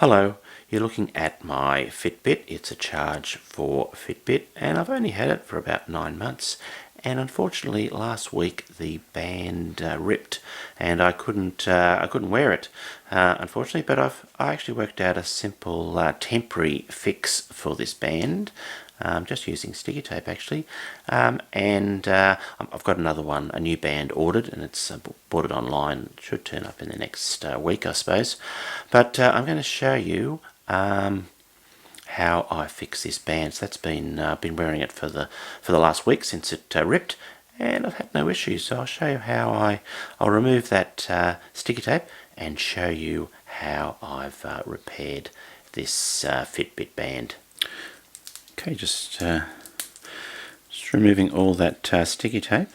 Hello, you're looking at my Fitbit. It's a charge for Fitbit and I've only had it for about 9 months, and unfortunately last week the band ripped and I couldn't wear it, unfortunately, but I actually worked out a simple temporary fix for this band. Just using sticky tape actually, and I've got another one, a new band ordered, and it's bought it online. It should turn up in the next week, I suppose. But I'm going to show you how I fix this band. So that's been wearing it for the last week since it ripped, and I've had no issues. So I'll show you how I'll remove that sticky tape and show you how I've repaired this Fitbit band. Okay, just removing all that sticky tape.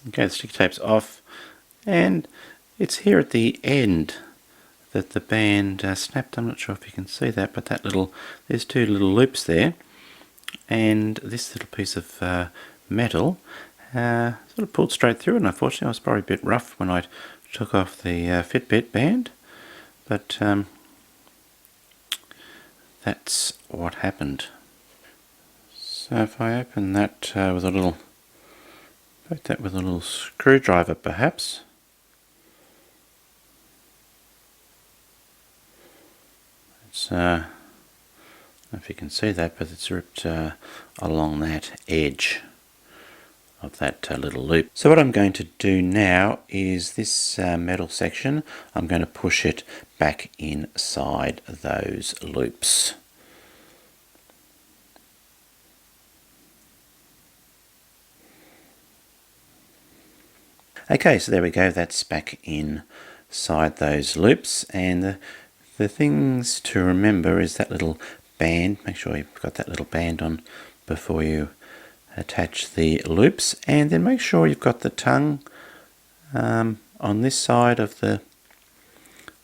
Okay, the sticky tape's off, and it's here at the end that the band snapped. I'm not sure if you can see that, but there's two little loops there, and this little piece of metal sort of pulled straight through, and unfortunately I was probably a bit rough when I took off the Fitbit band. But that's what happened. So if I open that with a little, poke that with a little screwdriver perhaps. It's, I don't know if you can see that, but it's ripped along that edge of that little loop. So what I'm going to do now is this metal section, I'm going to push it back inside those loops. Okay, so there we go, that's back inside those loops, and the things to remember is that little band. Make sure you've got that little band on before you attach the loops, and then make sure you've got the tongue on this side of the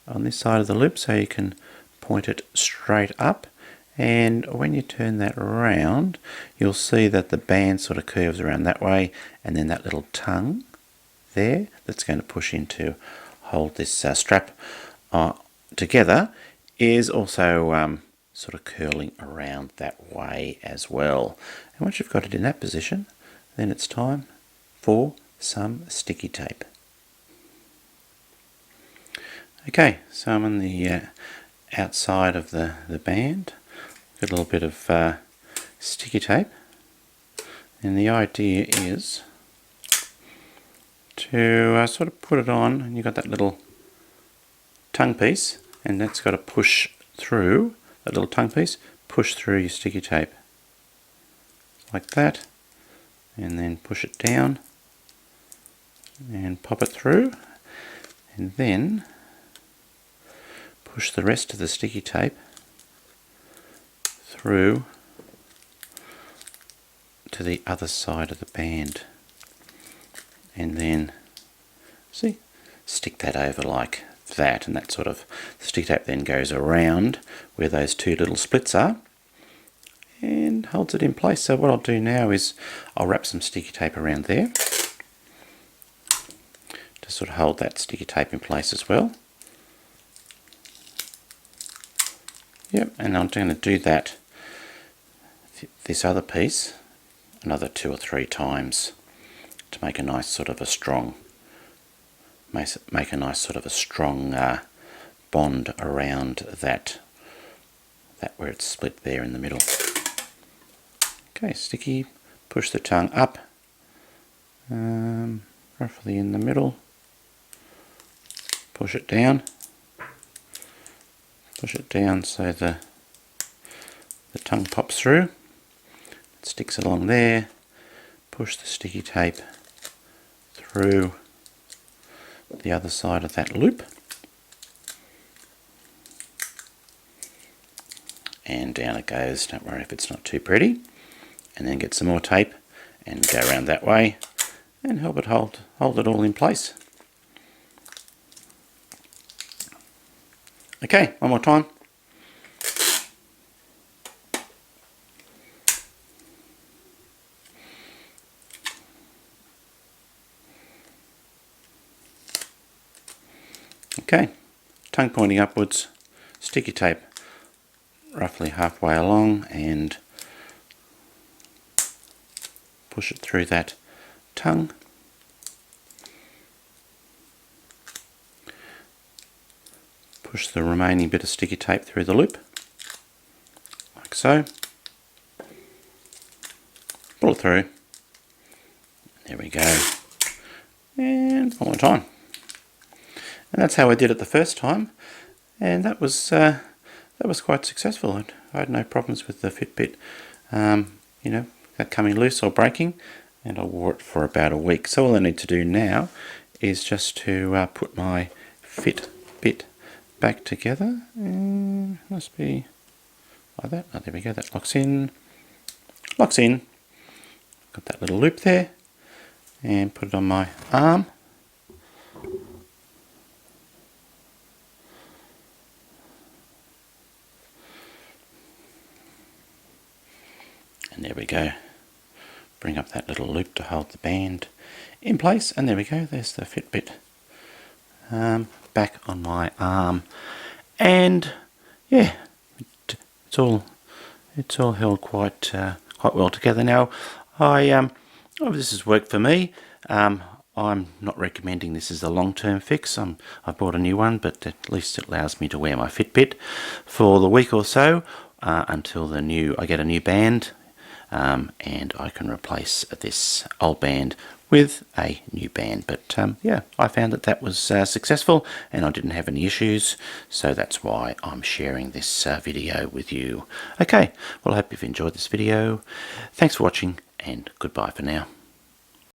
loop, so you can point it straight up. And when you turn that around, you'll see that the band sort of curves around that way, and then that little tongue there that's going to push in to hold this strap together is also sort of curling around that way as well. And once you've got it in that position, then it's time for some sticky tape. Okay, so I'm on the outside of the band. Got a little bit of sticky tape, and the idea is to sort of put it on, and you've got that little tongue piece, and that's got to push through, that little tongue piece, push through your sticky tape like that, and then push it down and pop it through, and then push the rest of the sticky tape through to the other side of the band, and then see, stick that over like that, and that sort of sticky tape then goes around where those two little splits are and holds it in place. So what I'll do now is I'll wrap some sticky tape around there to sort of hold that sticky tape in place as well. Yep, and I'm going to do that, this other piece, another 2 or 3 times to make a nice sort of a strong bond around that where it's split there in the middle. Okay, sticky, push the tongue up, roughly in the middle, push it down so the tongue pops through, it sticks along there, push the sticky tape through the other side of that loop, and down it goes. Don't worry if it's not too pretty. And then get some more tape and go around that way and help it hold it all in place. Okay, one more time. Okay, tongue pointing upwards, sticky tape roughly halfway along, and push it through that tongue. Push the remaining bit of sticky tape through the loop, like so. Pull it through. There we go. And one more time. And that's how I did it the first time, and that was quite successful. I had no problems with the Fitbit, you know, that coming loose or breaking, and I wore it for about a week. So all I need to do now is just to put my Fitbit back together. Must be like that. Oh, there we go. That locks in. Locks in. Got that little loop there, and put it on my arm. And there we go. Bring up that little loop to hold the band in place, and there we go. There's the Fitbit back on my arm, and yeah, it's all held quite well together. Now, this has worked for me. I'm not recommending this as a long-term fix. I bought a new one, but at least it allows me to wear my Fitbit for the week or so until I get a new band. And I can replace this old band with a new band. But yeah, I found that was successful, and I didn't have any issues, so that's why I'm sharing this video with you. Okay, well, I hope you've enjoyed this video. Thanks for watching, and goodbye for now.